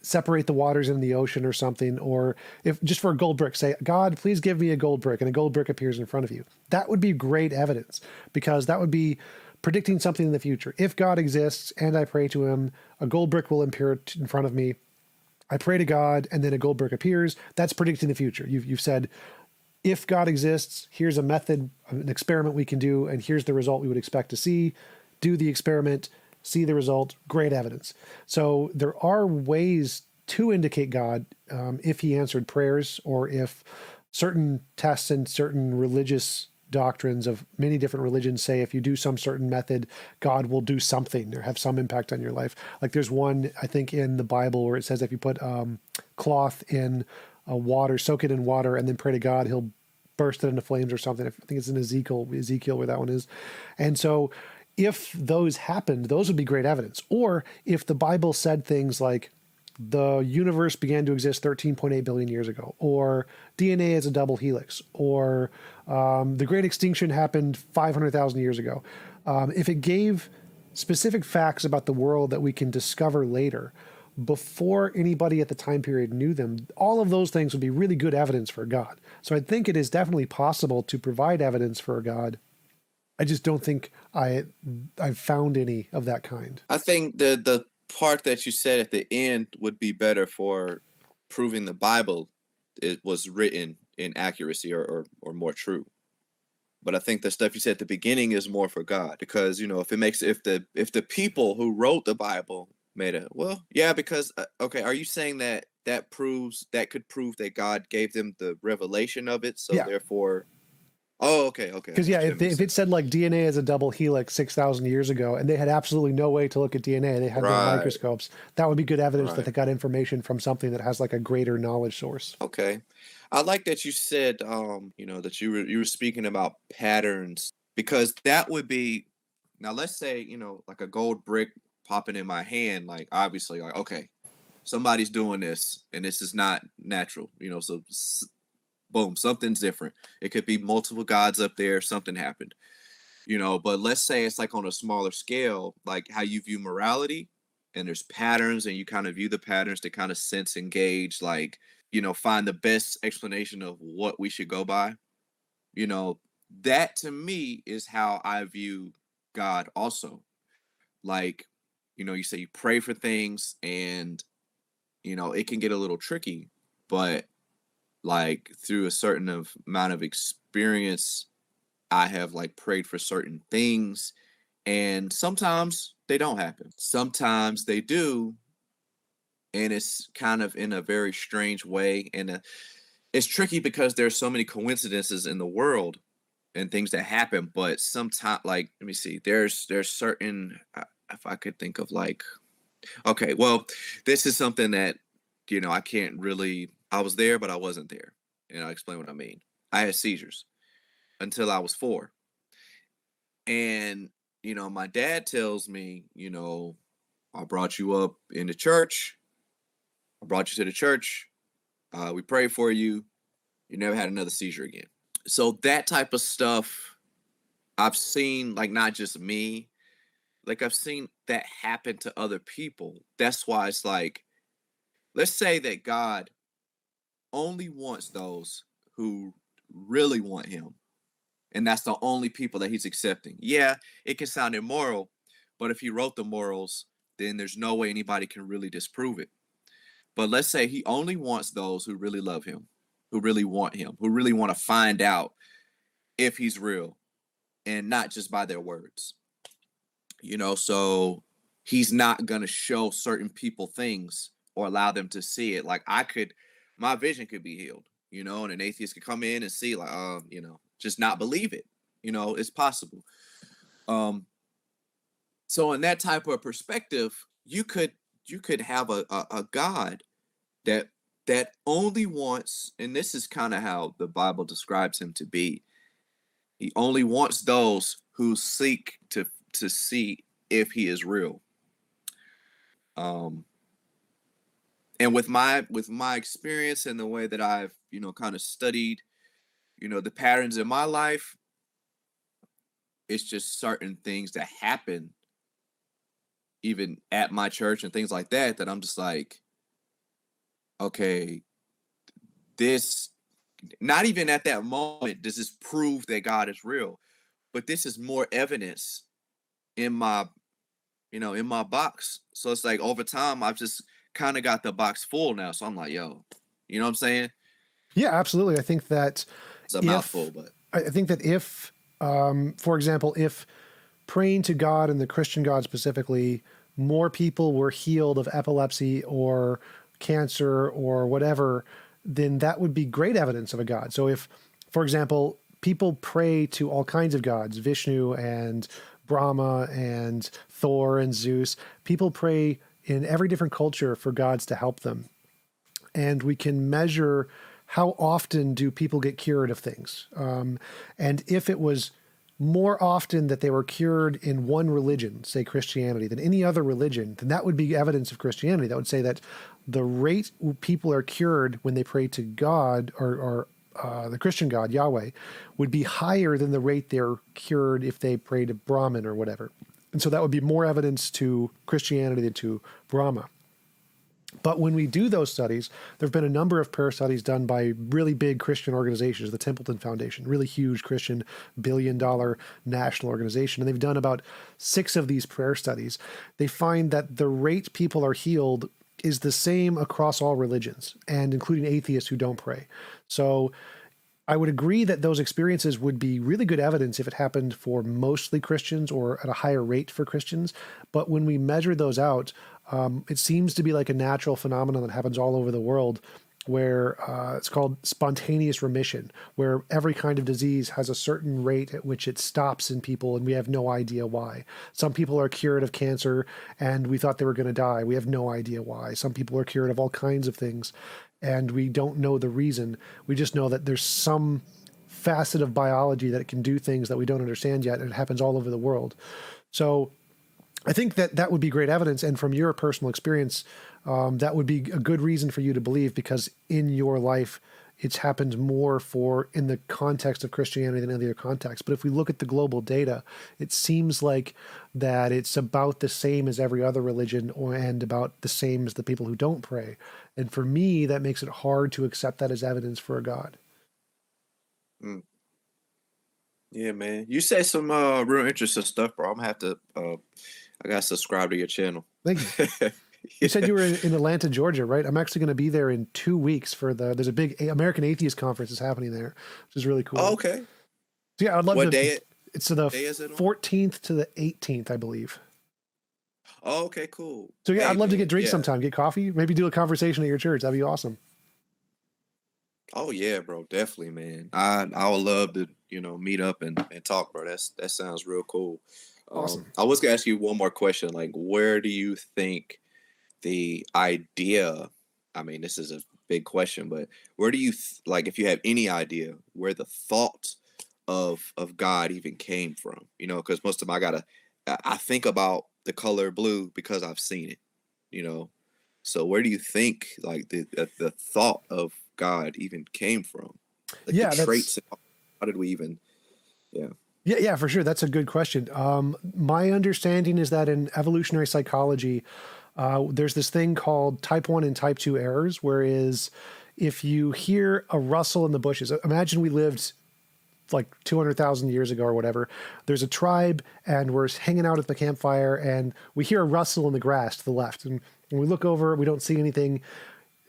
separate the waters in the ocean or something, or if just for a gold brick, say, God, please give me a gold brick, and a gold brick appears in front of you. That would be great evidence, because that would be predicting something in the future. If God exists and I pray to him, a gold brick will appear in front of me. I pray to God and then a gold brick appears. That's predicting the future. You've said, if God exists, here's a method, an experiment we can do, and here's the result we would expect to see. Do the experiment, see the result, great evidence. So there are ways to indicate God if he answered prayers, or if certain tests and certain religious doctrines of many different religions say if you do some certain method, God will do something or have some impact on your life. Like there's one, I think, in the Bible where it says if you put cloth in water, soak it in water, and then pray to God, he'll burst it into flames or something. I think it's in Ezekiel where that one is. And so if those happened, those would be great evidence. Or if the Bible said things like, the universe began to exist 13.8 billion years ago, or DNA is a double helix, or the Great Extinction happened 500,000 years ago. If it gave specific facts about the world that we can discover later, before anybody at the time period knew them, all of those things would be really good evidence for God. So I think it is definitely possible to provide evidence for a God. I just don't think I've found any of that kind. I think the part that you said at the end would be better for proving the Bible it was written in accuracy or more true. But I think the stuff you said at the beginning is more for God, because if the people who wrote the Bible made it, well, yeah, because okay, are you saying that could prove that God gave them the revelation of it, so Yeah. therefore? Oh, okay. Because yeah, if it said like DNA is a double helix 6,000 years ago, and they had absolutely no way to look at DNA, they had no microscopes, that would be good evidence that they got information from something that has like a greater knowledge source. Okay, I like that you said, that you were speaking about patterns, because that would be, now let's say, like a gold brick popping in my hand, like obviously, like, okay, somebody's doing this, and this is not natural, so boom, something's different. It could be multiple gods up there, something happened, but let's say it's like on a smaller scale, like how you view morality, and there's patterns, and you kind of view the patterns to kind of sense and gauge, like, find the best explanation of what we should go by. That to me is how I view God also. Like, you say you pray for things, and, it can get a little tricky, but like through a certain amount of experience, I have like prayed for certain things, and sometimes they don't happen. Sometimes they do, and it's kind of in a very strange way. And it's tricky because there's so many coincidences in the world and things that happen. But sometimes, like, let me see, there's certain, if I could think of like, okay, well, this is something that, I can't really, I was there, but I wasn't there. And I'll explain what I mean. I had seizures until I was 4. And, my dad tells me, I brought you up in the church. I brought you to the church. We prayed for you. You never had another seizure again. So that type of stuff I've seen, like, not just me, like I've seen that happen to other people. That's why it's like, let's say that God only wants those who really want him. And that's the only people that he's accepting. Yeah, it can sound immoral, but if he wrote the morals, then there's no way anybody can really disprove it. But let's say he only wants those who really love him, who really want him, who really want to find out if he's real, and not just by their words. So he's not going to show certain people things or allow them to see it. Like my vision could be healed, and an atheist could come in and see, like, just not believe it. It's possible. So in that type of perspective, you could have a God that only wants, and this is kind of how the Bible describes him to be. He only wants those who seek to see if he is real. And with my experience and the way that I've, kind of studied, the patterns in my life, it's just certain things that happen even at my church and things like that, that I'm just like, okay, this, not even at that moment does this prove that God is real, but this is more evidence in my box. So it's like over time, I've just kind of got the box full now. So I'm like, yo, you know what I'm saying? Yeah, absolutely. I think that it's a mouthful, but I think that if, for example, if praying to God and the Christian God specifically, more people were healed of epilepsy or cancer or whatever, then that would be great evidence of a God. So if, for example, people pray to all kinds of gods, Vishnu and Brahma and Thor and Zeus, people pray in every different culture for gods to help them. And we can measure how often do people get cured of things. And if it was more often that they were cured in one religion, say Christianity, than any other religion, then that would be evidence of Christianity. That would say that the rate people are cured when they pray to God or the Christian God, Yahweh, would be higher than the rate they're cured if they pray to Brahman or whatever. And so that would be more evidence to Christianity than to Brahma. But when we do those studies, there have been a number of prayer studies done by really big Christian organizations, the Templeton Foundation, really huge Christian billion-dollar national organization. And they've done about 6 of these prayer studies. They find that the rate people are healed is the same across all religions, and including atheists who don't pray. So I would agree that those experiences would be really good evidence if it happened for mostly Christians or at a higher rate for Christians. But when we measure those out, it seems to be like a natural phenomenon that happens all over the world where it's called spontaneous remission, where every kind of disease has a certain rate at which it stops in people, and we have no idea why. Some people are cured of cancer, and we thought they were going to die. We have no idea why. Some people are cured of all kinds of things, and we don't know the reason. We just know that there's some facet of biology that it can do things that we don't understand yet, and it happens all over the world. So I think that that would be great evidence. And from your personal experience, that would be a good reason for you to believe, because in your life, it's happened more in the context of Christianity than any other context. But if we look at the global data, it seems like that it's about the same as every other religion and about the same as the people who don't pray. And for me, that makes it hard to accept that as evidence for a God. Mm. Yeah, man. You say some real interesting stuff, bro. I'm gonna have to I gotta subscribe to your channel. Thank you. You said you were in Atlanta, Georgia, right? I'm actually going to be there in 2 weeks there's a big American Atheist conference is happening there, which is really cool. Oh, okay. So yeah, I'd love What to. day? It's the Day is it on? 14th to the 18th, I believe. Oh, okay, cool. So yeah, Hey, I'd love to man, get drinks yeah. sometime, get coffee, maybe do a conversation at your church. That'd be awesome. Oh yeah, bro, definitely, man. I would love to, meet up and talk, bro. That sounds real cool. Awesome. I was gonna ask you one more question. Like, where do you think the idea? I mean, this is a big question, but where do you like, if you have any idea where the thought of God even came from? Because most of them I think about the color blue because I've seen it. You know, so where do you think like the thought of God even came from? Like Yeah, the traits. How did we even? Yeah. Yeah, for sure. That's a good question. My understanding is that in evolutionary psychology, there's this thing called type 1 and type 2 errors, whereas if you hear a rustle in the bushes, imagine we lived like 200,000 years ago or whatever. There's a tribe and we're hanging out at the campfire and we hear a rustle in the grass to the left. And when we look over, we don't see anything.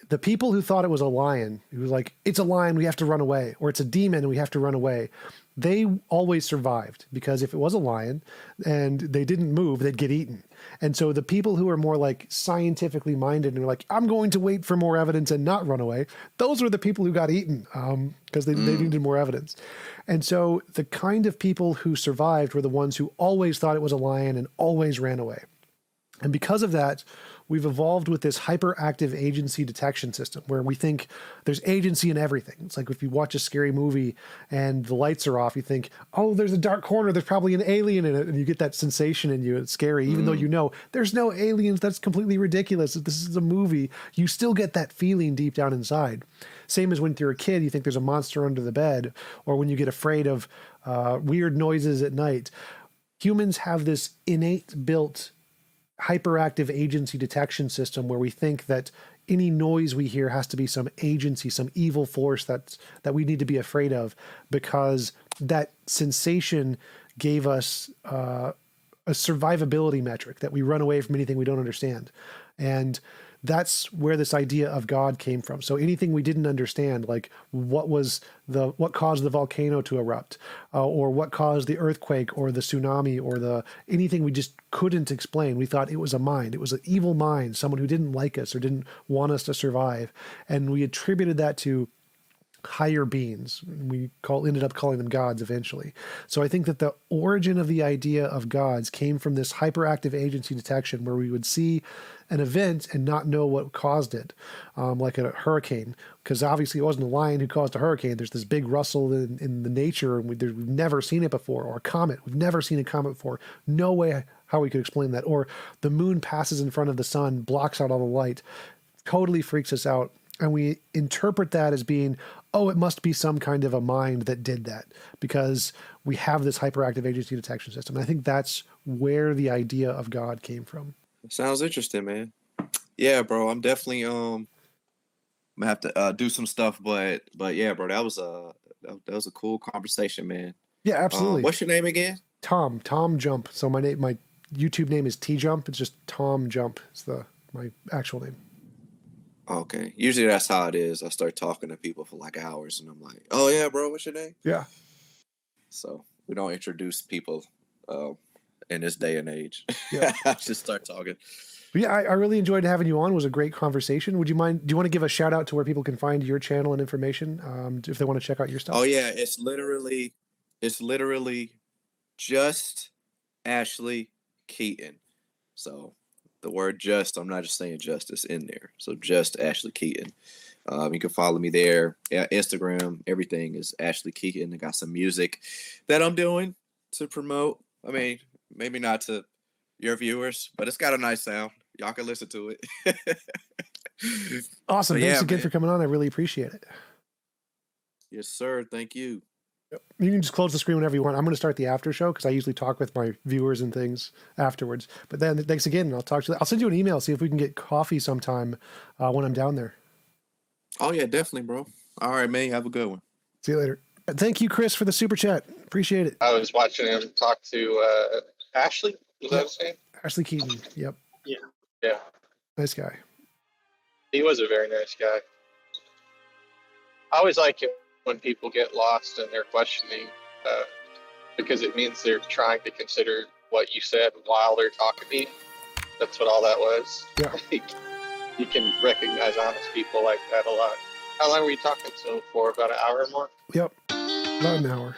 The people who thought it was a lion, who was like, it's a lion, we have to run away, or it's a demon and we have to run away, they always survived, because if it was a lion and they didn't move, they'd get eaten. And so the people who are more like scientifically minded and are like, I'm going to wait for more evidence and not run away, those were the people who got eaten because they needed more evidence. And so the kind of people who survived were the ones who always thought it was a lion and always ran away. And because of that, we've evolved with this hyperactive agency detection system where we think there's agency in everything. It's like if you watch a scary movie and the lights are off, you think, oh, there's a dark corner, there's probably an alien in it. And you get that sensation in you. It's scary, even though you know there's no aliens. That's completely ridiculous. If this is a movie, you still get that feeling deep down inside. Same as when you're a kid, you think there's a monster under the bed, or when you get afraid of weird noises at night. Humans have this innate built hyperactive agency detection system where we think that any noise we hear has to be some agency, some evil force that we need to be afraid of, because that sensation gave us a survivability metric that we run away from anything we don't understand. And that's where this idea of God came from. So anything we didn't understand, like what caused the volcano to erupt, or what caused the earthquake or the tsunami, or anything we just couldn't explain, we thought it was a mind. It was an evil mind, someone who didn't like us or didn't want us to survive. And we attributed that to higher beings. Ended up calling them gods eventually. So I think that the origin of the idea of gods came from this hyperactive agency detection, where we would see an event and not know what caused it, like a hurricane, because obviously it wasn't a lion who caused a hurricane. There's this big rustle in the nature, and we've never seen it before. Or a comet, we've never seen a comet before. No way how we could explain that. Or the moon passes in front of the sun, blocks out all the light, totally freaks us out. And we interpret that as being, oh, it must be some kind of a mind that did that, because we have this hyperactive agency detection system. And I think that's where the idea of God came from. Sounds interesting, man. Yeah, bro. I'm definitely I'm gonna have to do some stuff, but yeah, bro, that was a cool conversation, man. Yeah, absolutely. What's your name again? TJump. So my YouTube name is TJump. It's just Tom Jump. It's my actual name. Okay. Usually that's how it is. I start talking to people for like hours, and I'm like, "Oh yeah, bro, what's your name?" Yeah. So we don't introduce people in this day and age. Yeah. I just start talking. But yeah, I really enjoyed having you on. It was a great conversation. Would you mind? Do you want to give a shout out to where people can find your channel and information if they want to check out your stuff? Oh yeah, it's literally just Ashlee Keyton. So the word "just," I'm not just saying justice in there. So just Ashlee Keyton. You can follow me there. Yeah, Instagram, everything is Ashlee Keyton. I got some music that I'm doing to promote. I mean, maybe not to your viewers, but it's got a nice sound. Y'all can listen to it. Awesome. But Thanks yeah, again man. for coming on. I really appreciate it. Yes, sir. Thank you. You can just close the screen whenever you want. I'm going to start the after show because I usually talk with my viewers and things afterwards. But then thanks again. And I'll talk to you. I'll send you an email, see if we can get coffee sometime when I'm down there. Oh, yeah, definitely, bro. All right, man. Have a good one. See you later. Thank you, Chris, for the super chat. Appreciate it. I was watching him talk to Ashlee. Was that his name? Ashlee Keyton. Yep. Yeah. Nice guy. He was a very nice guy. I always like it when people get lost and they're questioning, because it means they're trying to consider what you said while they're talking to you. That's what all that was. Yeah. You can recognize honest people like that a lot. How long were you talking to him for? About an hour or more? Yep. About an hour.